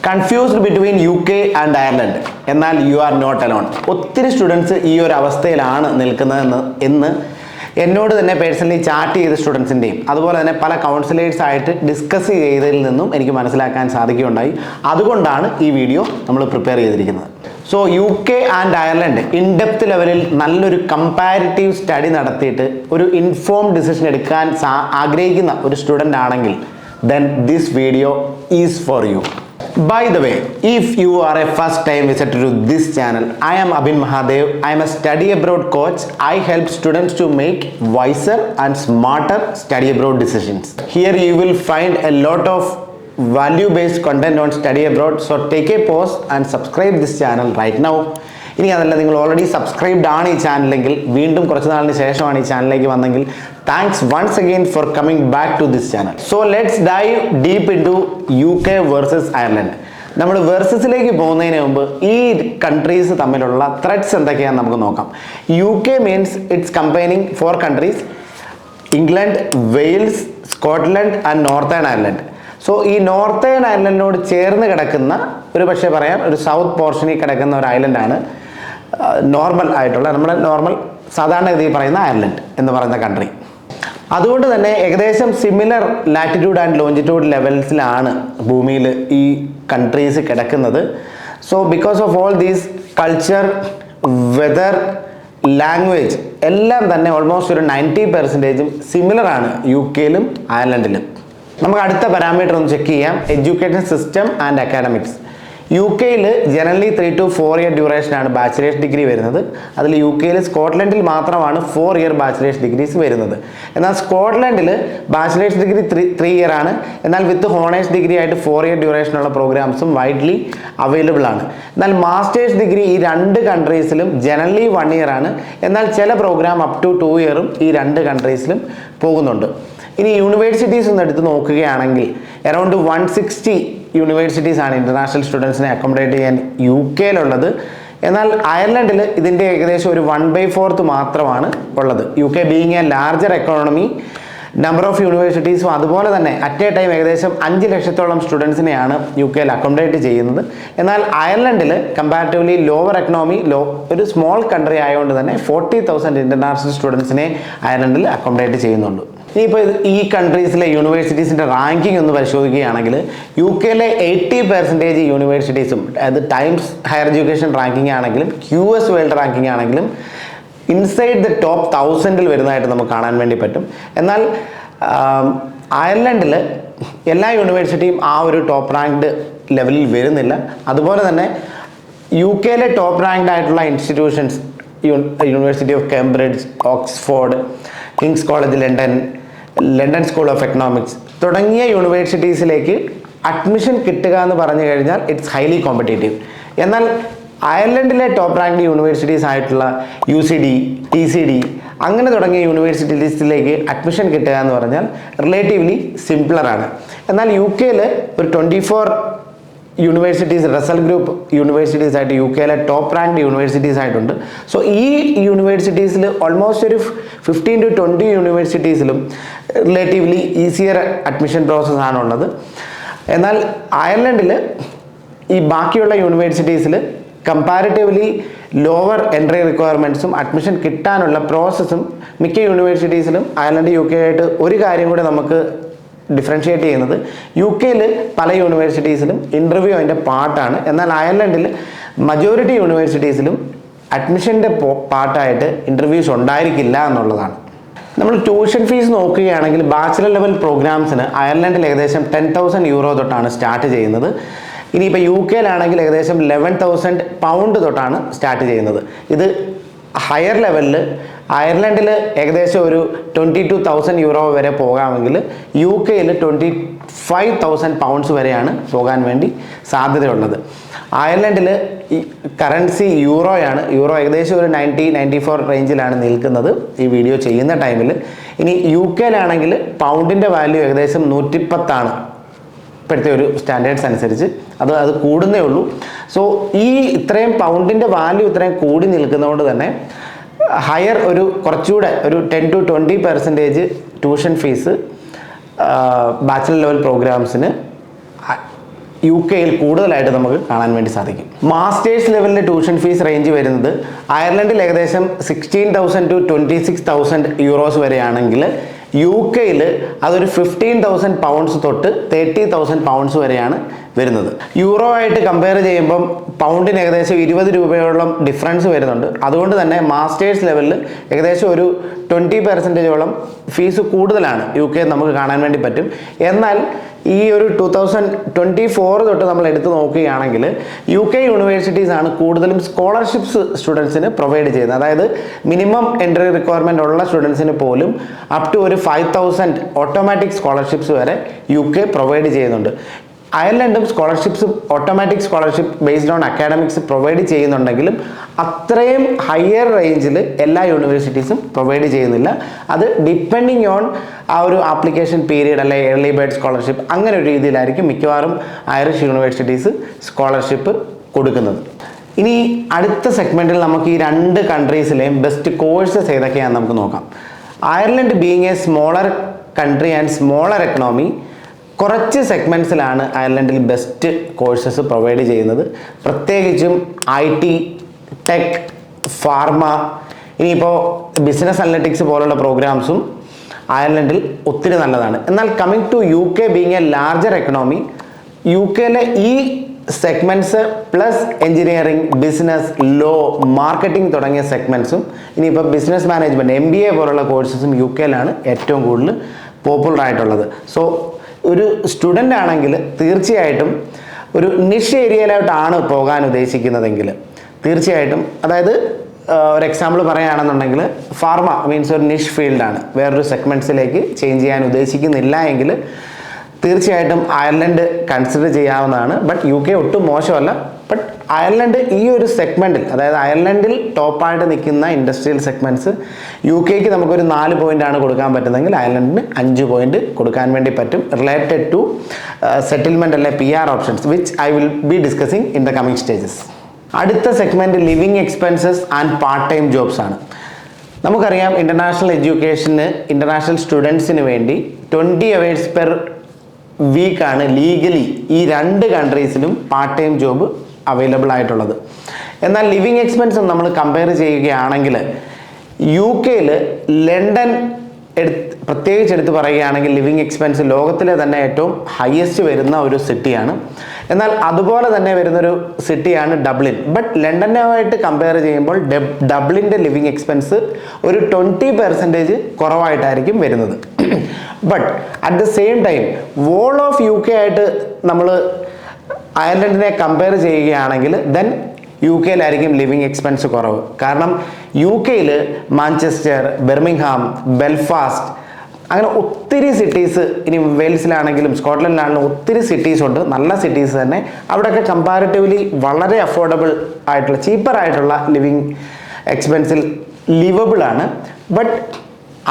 Confused between UK and Ireland. എന്നാൽ you are not alone. ഒത്തിരി students ഈ ഒരു അവസ്ഥയിലാണ് നിൽക്കുന്നതെന്ന് എന്നോട് തന്നെ പേഴ്സണലി ചാറ്റ് ചെയ്ത സ്റ്റുഡൻസിൻ്റെയും അതുപോലെ തന്നെ പല കൗൺസിലേഴ്സായിട്ട് ഡിസ്കസ് ചെയ്തതിൽ നിന്നും എനിക്ക് മനസ്സിലാക്കാൻ സാധിക്കുകയുണ്ടായി. അതുകൊണ്ടാണ് ഈ വീഡിയോ നമ്മൾ പ്രിപ്പയർ ചെയ്തിരിക്കുന്നത്. So UK and Ireland in-depth ലെവലിൽ നല്ലൊരു കമ്പാരിറ്റീവ് സ്റ്റഡി നടത്തിയിട്ട് ഒരു ഇൻഫോംഡ് ഡിസിഷൻ എടുക്കാൻ ആഗ്രഹിക്കുന്ന ഒരു സ്റ്റുഡൻ്റ് ആണെങ്കിൽ then this video is for you. By the way, if you are a first time visitor to this channel, I am Abhin Mahadev. I am a study abroad coach. I help students to make wiser and smarter study abroad decisions. Here you will find a lot of value based content on study abroad. So take a pause and subscribe this channel right now. ഇനി അതല്ല, നിങ്ങൾ already subscribed ആണ് ഈ ചാനലെങ്കിൽ, വീണ്ടും കുറച്ച് നാളിന് ശേഷമാണ് ഈ ചാനലിലേക്ക് വന്നെങ്കിൽ, thanks once again for coming back to this channel. So let's dive deep into UK versus Ireland. നമ്മൾ വേഴ്സസിലേക്ക് പോകുന്നതിന് മുമ്പ് ഈ കൺട്രീസ് തമ്മിലുള്ള ത്രെഡ്സ് എന്തൊക്കെയാണെന്ന് നമുക്ക് നോക്കാം. UK means it's combining 4 countries: England, Wales, Scotland and northern Ireland. So ഈ നോർത്തേൺ അയർലൻഡിനോട് ചേർന്ന് കിടക്കുന്ന, ഒരു പക്ഷേ പറയാം, ഒരു സൗത്ത് പോർഷനിൽ കിടക്കുന്ന ഒരു ഐലൻഡാണ് നോർമൽ ആയിട്ടുള്ള, നമ്മുടെ നോർമൽ സാധാരണഗതിയിൽ പറയുന്ന അയർലൻഡ് എന്ന് പറയുന്ന കൺട്രി. അതുകൊണ്ട് തന്നെ ഏകദേശം സിമിലർ ലാറ്റിറ്റ്യൂഡ് ആൻഡ് ലോഞ്ചിറ്റ്യൂഡ് ലെവൽസിലാണ് ഭൂമിയിൽ ഈ കൺട്രീസ് കിടക്കുന്നത്. So because of all these culture, weather, language എല്ലാം തന്നെ ഓൾമോസ്റ്റ് ഒരു 90% സിമിലർ ആണ് UK-ലും അയർലൻഡിലും. നമുക്ക് അടുത്ത പാരാമീറ്റർ ഒന്ന് ചെക്ക് ചെയ്യാം: എഡ്യൂക്കേഷൻ സിസ്റ്റം ആൻഡ് അക്കാഡമിക്സ്. UK-ൽ ജനറലി 3 to 4 ഇയർ ഡ്യൂറേഷനാണ് ബാച്ചിലേഴ്സ് ഡിഗ്രി വരുന്നത്. അതിൽ UK-ൽ സ്കോട്ട്ലൻഡിൽ മാത്രമാണ് 4 ഇയർ ബാച്ചിലേഴ്സ് ഡിഗ്രീസ് വരുന്നത്. എന്നാൽ സ്കോട്ട്ലൻഡിൽ ബാച്ചിലേഴ്സ് ഡിഗ്രി 3 ഇയർ ആണ്. എന്നാൽ വിത്ത് ഹോണേഴ്സ് ഡിഗ്രി ആയിട്ട് 4 ഇയർ ഡ്യൂറേഷനുള്ള പ്രോഗ്രാംസും വൈഡ്ലി അവൈലബിൾ ആണ്. എന്നാൽ മാസ്റ്റേഴ്സ് ഡിഗ്രി ഈ 2 കൺട്രീസിലും ജനറലി 1 ഇയർ ആണ്. എന്നാൽ ചില പ്രോഗ്രാം അപ് ടു 2 ഇയറും ഈ 2 കൺട്രീസിലും പോകുന്നുണ്ട്. ഇനി യൂണിവേഴ്സിറ്റീസ് ഒന്ന് എടുത്ത് നോക്കുകയാണെങ്കിൽ അറൗണ്ട് 160 യൂണിവേഴ്സിറ്റീസ് ആണ് ഇൻ്റർനാഷണൽ സ്റ്റുഡൻസിനെ അക്കോമഡേറ്റ് ചെയ്യാൻ UK-ലുള്ളത്. എന്നാൽ അയർലൻഡിൽ ഇതിൻ്റെ ഏകദേശം ഒരു 1/4 മാത്രമാണ് ഉള്ളത്. UK being a larger economy, number of യൂണിവേഴ്സിറ്റീസും അതുപോലെ തന്നെ അറ്റ് എ ടൈം ഏകദേശം 5 ലക്ഷത്തോളം സ്റ്റുഡൻസിനെയാണ് UK-ൽ അക്കോമഡേറ്റ് ചെയ്യുന്നത്. എന്നാൽ അയർലൻഡിൽ കമ്പാരിറ്റീവ്ലി ലോവർ എക്കണോമി, ഒരു സ്മോൾ കൺട്രി ആയതുകൊണ്ട് തന്നെ 40,000 ഇൻ്റർനാഷണൽ സ്റ്റുഡൻസിനെ അയർലൻഡിൽ അക്കോമഡേറ്റ് ചെയ്യുന്നുണ്ട്. ഇനിയിപ്പോൾ ഈ കൺട്രീസിലെ യൂണിവേഴ്സിറ്റീസിൻ്റെ റാങ്കിങ് ഒന്ന് പരിശോധിക്കുകയാണെങ്കിൽ UK-ലെ 80% യൂണിവേഴ്സിറ്റീസും, അത് ടൈംസ് ഹയർ എഡ്യൂക്കേഷൻ റാങ്കിങ് ആണെങ്കിലും QS വേൾഡ് റാങ്കിങ് ആണെങ്കിലും ഇൻസൈഡ് ദ ടോപ്പ് 1000-ൽ വരുന്നതായിട്ട് നമുക്ക് കാണാൻ വേണ്ടി പറ്റും. എന്നാൽ അയർലൻഡിൽ എല്ലാ യൂണിവേഴ്സിറ്റിയും ആ ഒരു ടോപ്പ് റാങ്ക്ഡ് ലെവലിൽ വരുന്നില്ല. അതുപോലെ തന്നെ UK-ലെ ടോപ്പ് റാങ്ക്ഡ് ആയിട്ടുള്ള institutions university of Cambridge, Oxford, Kings college London, London school of economics തുടങ്ങിയ യൂണിവേഴ്സിറ്റീസിലേക്ക് അഡ്മിഷൻ കിട്ടുക എന്ന് പറഞ്ഞു കഴിഞ്ഞാൽ ഇറ്റ്സ് ഹൈലി കോമ്പറ്റേറ്റീവ്. എന്നാൽ അയർലൻഡിലെ ടോപ്പ് റാങ്ക്ഡ് യൂണിവേഴ്സിറ്റീസ് ആയിട്ടുള്ള UCD, TCD അങ്ങനെ തുടങ്ങിയ യൂണിവേഴ്സിറ്റീസിലേക്ക് അഡ്മിഷൻ കിട്ടുക എന്ന് പറഞ്ഞാൽ റിലേറ്റീവ്ലി സിംപ്ലറാണ്. എന്നാൽ UK-ൽ ഒരു 24 യൂണിവേഴ്സിറ്റീസ്, റസൽ ഗ്രൂപ്പ് യൂണിവേഴ്സിറ്റീസ് ആയിട്ട് UK-ലെ ടോപ്പ് റാങ്ക്ഡ് യൂണിവേഴ്സിറ്റീസ് ആയിട്ടുണ്ട്. സോ ഈ യൂണിവേഴ്സിറ്റീസിൽ ഓൾമോസ്റ്റ് ഒരു 15 to 20 യൂണിവേഴ്സിറ്റീസിലും റിലേറ്റീവ്ലി ഈസിയർ അഡ്മിഷൻ പ്രോസസ് ആണുള്ളത്. എന്നാൽ അയർലൻഡിൽ ഈ ബാക്കിയുള്ള യൂണിവേഴ്സിറ്റീസിൽ കമ്പാരിറ്റീവ്ലി ലോവർ എൻട്രി റിക്വയർമെൻറ്റ്സും അഡ്മിഷൻ കിട്ടാനുള്ള പ്രോസസ്സും മിക്ക യൂണിവേഴ്സിറ്റീസിലും അയർലൻഡ് UK ആയിട്ട് ഒരു കാര്യം കൂടെ നമുക്ക് ഡിഫറൻഷിയേറ്റ് ചെയ്യുന്നത്, UK-ൽ പല യൂണിവേഴ്സിറ്റീസിലും ഇൻ്റർവ്യൂ അതിൻ്റെ പാർട്ടാണ്. എന്നാൽ അയർലൻഡിൽ മജോറിറ്റി യൂണിവേഴ്സിറ്റീസിലും അഡ്മിഷൻ്റെ പാർട്ടായിട്ട് ഇൻ്റർവ്യൂസ് ഉണ്ടായിരിക്കില്ല എന്നുള്ളതാണ്. നമ്മൾ ട്യൂഷൻ ഫീസ് നോക്കുകയാണെങ്കിൽ ബാച്ചിലർ ലെവൽ പ്രോഗ്രാംസിന് അയർലൻഡിൽ ഏകദേശം 10,000 euro തൊട്ടാണ് സ്റ്റാർട്ട് ചെയ്യുന്നത്. ഇനിയിപ്പോൾ UK-ലാണെങ്കിൽ ഏകദേശം 11,000 pound തൊട്ടാണ് സ്റ്റാർട്ട് ചെയ്യുന്നത്. ഇത് ഹയർ ലെവലിൽ അയർലൻഡിൽ ഏകദേശം ഒരു 22,000 euro വരെ പോകാമെങ്കിൽ UK-ൽ 25,000 pounds വരെയാണ് പോകാൻ വേണ്ടി സാധ്യതയുള്ളത്. അയർലൻഡിൽ ഈ കറൻസി യൂറോയാണ്. യൂറോ ഏകദേശം ഒരു 90-94 റേഞ്ചിലാണ് നിൽക്കുന്നത് ഈ വീഡിയോ ചെയ്യുന്ന ടൈമിൽ. ഇനി UK-ലാണെങ്കിൽ പൗണ്ടിൻ്റെ വാല്യൂ ഏകദേശം 110 ഇപ്പോഴത്തെ ഒരു സ്റ്റാൻഡേർഡ്സ് അനുസരിച്ച്. അത് കൂടുന്നേ ഉള്ളൂ. സോ ഈ ഇത്രയും പൗണ്ടിൻ്റെ വാല്യൂ ഇത്രയും കൂടി നിൽക്കുന്നതുകൊണ്ട് തന്നെ ഹയർ ഒരു കുറച്ചുകൂടെ ഒരു 10 to 20% tuition fees bachelor level പ്രോഗ്രാംസിന് UK-യിൽ കൂടുതലായിട്ട് നമുക്ക് കാണാൻ വേണ്ടി സാധിക്കും. മാസ്റ്റേഴ്സ് ലെവലിലെ ട്യൂഷൻ ഫീസ് റേഞ്ച് വരുന്നത് അയർലൻഡിൽ ഏകദേശം 16,000 to 26,000 യൂറോസ് വരെയാണെങ്കിൽ UK-യിൽ അതൊരു 15,000 പൗണ്ട്സ് തൊട്ട് 30,000 പൗണ്ട്സ് വരെയാണ് വരുന്നത്. യൂറോ ആയിട്ട് കമ്പയർ ചെയ്യുമ്പം പൗണ്ടിന് ഏകദേശം 20 രൂപയോളം ഡിഫറൻസ് വരുന്നുണ്ട്. അതുകൊണ്ട് തന്നെ മാസ്റ്റേഴ്സ് ലെവലിൽ ഏകദേശം ഒരു 20% ഫീസ് കൂടുതലാണ് UK നമുക്ക് കാണാൻ വേണ്ടി പറ്റും. എന്നാൽ ഈ ഒരു 2024 തൊട്ട് നമ്മൾ എടുത്തു നോക്കുകയാണെങ്കിൽ UK യൂണിവേഴ്സിറ്റീസ് ആണ് കൂടുതലും സ്കോളർഷിപ്സ് സ്റ്റുഡൻസിന് പ്രൊവൈഡ് ചെയ്യുന്നത്. അതായത് മിനിമം എൻട്രി റിക്വയർമെൻ്റ് ഉള്ള സ്റ്റുഡൻസിന് പോലും അപ് ടു ഒരു 5,000 ഓട്ടോമാറ്റിക് സ്കോളർഷിപ്സ് വരെ UK പ്രൊവൈഡ് ചെയ്യുന്നുണ്ട്. അയർലൻഡും scholarships automatic scholarship based on academics provide ചെയ്യുന്നുണ്ടെങ്കിലും അത്രയും ഹയർ റേഞ്ചിൽ എല്ലാ യൂണിവേഴ്സിറ്റീസും പ്രൊവൈഡ് ചെയ്യുന്നില്ല. അത് ഡിപ്പെൻഡിങ് ഓൺ ആ ഒരു ആപ്ലിക്കേഷൻ പീരീഡ് അല്ലെ ഏർലി ബേർഡ് സ്കോളർഷിപ്പ് അങ്ങനെ ഒരു രീതിയിലായിരിക്കും മിക്കവാറും ഐറിഷ് യൂണിവേഴ്സിറ്റീസ് സ്കോളർഷിപ്പ് കൊടുക്കുന്നത്. ഇനി അടുത്ത സെഗ്മെൻറ്റിൽ നമുക്ക് ഈ രണ്ട് കൺട്രീസിലെയും ബെസ്റ്റ് കോഴ്സസ് ഏതൊക്കെയാണെന്ന് നമുക്ക് നോക്കാം. Ireland being a smaller country and smaller economy കുറച്ച് സെഗ്മെൻറ്റ്സിലാണ് അയർലൻഡിൽ ബെസ്റ്റ് കോഴ്സസ് പ്രൊവൈഡ് ചെയ്യുന്നത്. പ്രത്യേകിച്ചും IT, ടെക്, ഫാർമ, ഇനിയിപ്പോൾ ബിസിനസ് അനലിറ്റിക്സ് പോലുള്ള പ്രോഗ്രാംസും അയർലൻഡിൽ ഒത്തിരി നല്ലതാണ്. എന്നാൽ coming to UK being a larger economy, UK-യിലെ ഈ segments plus engineering, business, law, marketing തുടങ്ങിയ സെഗ്മെൻറ്റ്സും ഇനിയിപ്പോൾ ബിസിനസ് മാനേജ്മെൻറ്റ് MBA പോലുള്ള കോഴ്സസും UK-യിലാണ് ഏറ്റവും കൂടുതൽ പോപ്പുലർ ആയിട്ടുള്ളത്. സോ ഒരു സ്റ്റുഡൻ്റ് ആണെങ്കിൽ തീർച്ചയായിട്ടും ഒരു നിഷ് ഏരിയയിലോട്ടാണ് പോകാൻ ഉദ്ദേശിക്കുന്നതെങ്കിൽ തീർച്ചയായിട്ടും, അതായത് ഒരു എക്സാമ്പിൾ പറയുകയാണെന്നുണ്ടെങ്കിൽ ഫാർമ മീൻസ് ഒരു നിഷ് ഫീൽഡാണ്, വേറൊരു സെഗ്മെൻറ്റ്സിലേക്ക് ചേഞ്ച് ചെയ്യാൻ ഉദ്ദേശിക്കുന്നില്ല എങ്കിൽ തീർച്ചയായിട്ടും അയർലൻഡ് കൺസിഡർ ചെയ്യാവുന്നതാണ്. ബട്ട് UK ഒട്ടും മോശമല്ല. ബട്ട് അയർലൻഡ് ഈ ഒരു സെഗ്മെൻറ്റിൽ, അതായത് അയർലൻഡിൽ ടോപ്പായിട്ട് നിൽക്കുന്ന ഇൻഡസ്ട്രിയൽ സെഗ്മെൻറ്റ്സ് UK-ക്ക് നമുക്കൊരു 4 പോയിൻ്റാണ് കൊടുക്കാൻ പറ്റുന്നതെങ്കിൽ അയർലൻഡിന് 5 പോയിന്റ് കൊടുക്കാൻ വേണ്ടി പറ്റും, റിലേറ്റഡ് ടു സെറ്റിൽമെൻറ്റ് അല്ലെ PR options, which I will be discussing in the coming stages. അടുത്ത segment living expenses and part time jobs ആണ്. നമുക്കറിയാം ഇൻ്റർനാഷണൽ എഡ്യൂക്കേഷന്, ഇൻ്റർനാഷണൽ സ്റ്റുഡൻസിന് വേണ്ടി 20 hours പെർ വീക്കാണ് ലീഗലി ഈ രണ്ട് കൺട്രീസിലും പാർട്ട് ടൈം ജോബ് അവൈലബിൾ ആയിട്ടുള്ളത്. എന്നാൽ ലിവിങ് എക്സ്പെൻസ് നമ്മൾ കമ്പയർ ചെയ്യുകയാണെങ്കിൽ UK-യിൽ ലണ്ടൻ പ്രത്യേകിച്ച് എടുത്ത് പറയുകയാണെങ്കിൽ ലിവിങ് എക്സ്പെൻസ് ലോകത്തിലെ തന്നെ ഏറ്റവും ഹയസ്റ്റ് വരുന്ന ഒരു സിറ്റിയാണ്. എന്നാൽ അതുപോലെ തന്നെ വരുന്നൊരു സിറ്റിയാണ് ഡബ്ലിൻ. ബട്ട് ലണ്ടനുമായിട്ട് കമ്പയർ ചെയ്യുമ്പോൾ ഡബ്ലിൻ്റെ ലിവിങ് എക്സ്പെൻസ് ഒരു 20% കുറവായിട്ടായിരിക്കും വരുന്നത്. But at the same time whole of UK ആയിട്ട് നമ്മൾ അയർലൻഡിനെ കമ്പയർ ചെയ്യുകയാണെങ്കിൽ ദെൻ UK-യിലായിരിക്കും ലിവിങ് എക്സ്പെൻസ് കുറവ്. കാരണം UK-യിൽ മാഞ്ചസ്റ്റർ, ബെർമിംഗ്ഹാം, ബെൽഫാസ്റ്റ് അങ്ങനെ ഒത്തിരി സിറ്റീസ്, ഇനി വെയിൽസിലാണെങ്കിലും സ്കോട്ട്ലൻഡിലാണെങ്കിലും ഒത്തിരി സിറ്റീസ് ഉണ്ട്, നല്ല സിറ്റീസ് തന്നെ. അവിടെയൊക്കെ കമ്പാരിറ്റീവ്ലി വളരെ അഫോർഡബിൾ ആയിട്ടുള്ള, ചീപ്പർ ആയിട്ടുള്ള ലിവിങ് എക്സ്പെൻസിൽ ലിവബിൾ ആണ്. ബട്ട്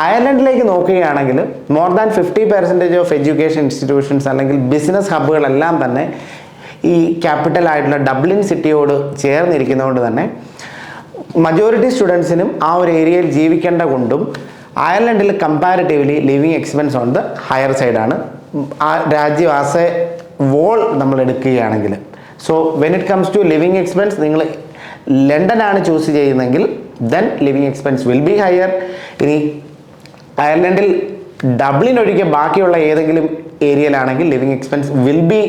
അയർലൻഡിലേക്ക് നോക്കുകയാണെങ്കിൽ more than 50% of education institutions അല്ലെങ്കിൽ ബിസിനസ് ഹബ്ബുകളെല്ലാം തന്നെ ഈ ക്യാപിറ്റൽ ആയിട്ടുള്ള ഡബ്ലിൻ സിറ്റിയോട് ചേർന്നിരിക്കുന്നതുകൊണ്ട് തന്നെ മജോറിറ്റി സ്റ്റുഡൻസിനും ആ ഒരു ഏരിയയിൽ ജീവിക്കേണ്ട കൊണ്ടും അയർലൻഡിൽ comparatively living expense on the higher സൈഡാണ് ആ രാജ്യം ആസ് എ വോൾ നമ്മൾ എടുക്കുകയാണെങ്കിൽ. So when it comes to living expense, നിങ്ങൾ ലണ്ടനാണ് ചൂസ് ചെയ്യുന്നതെങ്കിൽ then living expense will be higher. ഇനി അയർലൻഡിൽ ഡബ്ലിൻ ഒഴികെ ബാക്കിയുള്ള ഏതെങ്കിലും ഏരിയയിലാണെങ്കിൽ living expense will be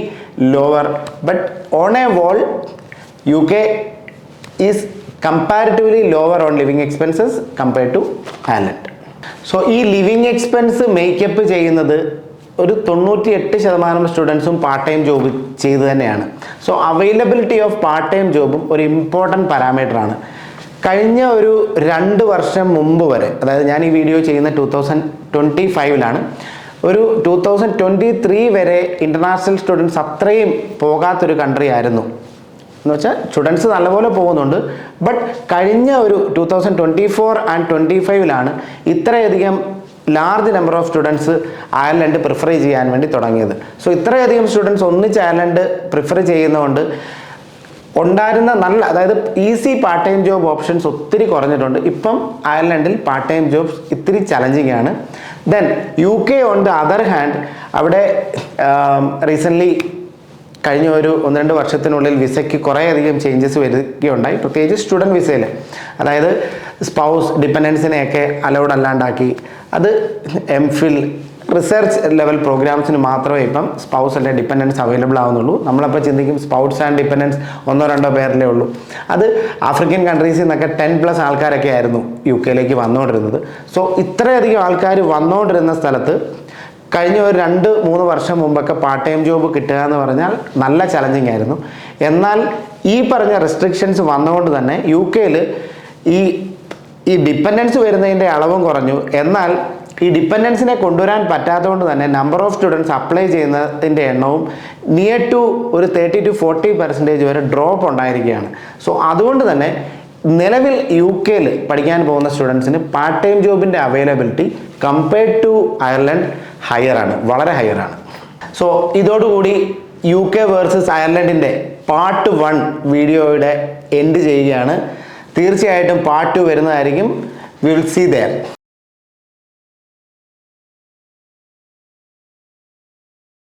lower. But on a whole UK is comparatively lower on living expenses compared to Ireland. So ഈ ലിവിങ് എക്സ്പെൻസ് മേക്കപ്പ് ചെയ്യുന്നത് ഒരു 98% സ്റ്റുഡൻസും പാർട്ട് ടൈം ജോബ് ചെയ്ത് തന്നെയാണ്. So availability of part time ജോബും ഒരു important parameter ആണ്. കഴിഞ്ഞ ഒരു 2 വർഷം മുമ്പ് വരെ, അതായത് ഞാൻ ഈ വീഡിയോ ചെയ്യുന്ന 2025-ലാണ്, ഒരു 2023 വരെ ഇൻ്റർനാഷണൽ സ്റ്റുഡൻസ് അത്രയും പോകാത്തൊരു കൺട്രി ആയിരുന്നു. എന്ന് വെച്ചാൽ സ്റ്റുഡൻസ് നല്ലപോലെ പോകുന്നുണ്ട്. ബട്ട് കഴിഞ്ഞ ഒരു 2024 ആൻഡ് 2025-ലാണ് ഇത്രയധികം large number of students Ireland prefer ചെയ്യാൻ വേണ്ടി തുടങ്ങിയത്. സോ ഇത്രയധികം സ്റ്റുഡൻസ് ഒന്നിച്ച് അയർലൻഡ് പ്രിഫർ ചെയ്യുന്നതുകൊണ്ട് ഉണ്ടായിരുന്ന നല്ല, അതായത് easy part time job options ഒത്തിരി കുറഞ്ഞിട്ടുണ്ട്. ഇപ്പം അയർലൻഡിൽ പാർട്ട് ടൈം ജോബ്സ് ഇത്തിരി ചലഞ്ചിങ് ആണ്. Then UK on the other hand, അവിടെ റീസെൻ്റ്ലി കഴിഞ്ഞ ഒരു 1-2 വർഷത്തിനുള്ളിൽ വിസയ്ക്ക് കുറേയധികം ചേഞ്ചസ് വരികയുണ്ടായി, പ്രത്യേകിച്ച് സ്റ്റുഡൻറ്റ് വിസയിൽ. അതായത് സ്പൗസ് ഡിപ്പെൻഡൻസിനെയൊക്കെ അലൗഡ് അല്ലാണ്ടാക്കി. അത് MPhil റിസർച്ച് ലെവൽ പ്രോഗ്രാംസിന് മാത്രമേ ഇപ്പം സ്പൗസ് അല്ലെ ഡിപ്പെൻഡൻസ് അവൈലബിൾ ആവുന്നുള്ളൂ. നമ്മളപ്പോൾ ചിന്തിക്കും സ്പൗസ് ആൻഡ് ഡിപ്പെൻഡൻസ് 1-2 പേരിലേ ഉള്ളൂ. അത് ആഫ്രിക്കൻ കൺട്രീസിൽ നിന്നൊക്കെ 10+ ആൾക്കാരൊക്കെ ആയിരുന്നു UK വന്നുകൊണ്ടിരുന്നത്. സോ ഇത്രയധികം ആൾക്കാർ വന്നുകൊണ്ടിരുന്ന സ്ഥലത്ത് കഴിഞ്ഞ ഒരു 2-3 വർഷം മുമ്പൊക്കെ പാർട്ട് ടൈം ജോബ് കിട്ടുക എന്ന് പറഞ്ഞാൽ നല്ല ചലഞ്ചിങ് ആയിരുന്നു. എന്നാൽ ഈ പറഞ്ഞ റെസ്ട്രിക്ഷൻസ് വന്നുകൊണ്ട് തന്നെ UK ഈ ഡിപ്പെൻഡൻസ് വരുന്നതിൻ്റെ അളവും കുറഞ്ഞു. എന്നാൽ ഈ ഡിപ്പെൻഡൻസിനെ കൊണ്ടുവരാൻ പറ്റാത്തതുകൊണ്ട് തന്നെ നമ്പർ ഓഫ് സ്റ്റുഡൻസ് അപ്ലൈ ചെയ്യുന്നതിൻ്റെ എണ്ണവും നിയർ ടു ഒരു 30-40% വരെ ഡ്രോപ്പ് ഉണ്ടായിരിക്കുകയാണ്. സോ അതുകൊണ്ട് തന്നെ നിലവിൽ UK പഠിക്കാൻ പോകുന്ന സ്റ്റുഡൻസിന് പാർട്ട് ടൈം ജോബിൻ്റെ അവൈലബിലിറ്റി കമ്പയർഡ് ടു അയർലൻഡ് ഹയറാണ്, വളരെ ഹയറാണ്. സോ ഇതോടുകൂടി UK വേഴ്സസ് അയർലൻഡിൻ്റെ പാർട്ട് 1 വീഡിയോയുടെ എൻഡ് ചെയ്യുകയാണ്. തീർച്ചയായിട്ടും പാർട്ട് 2 വരുന്നതായിരിക്കും. We will see there.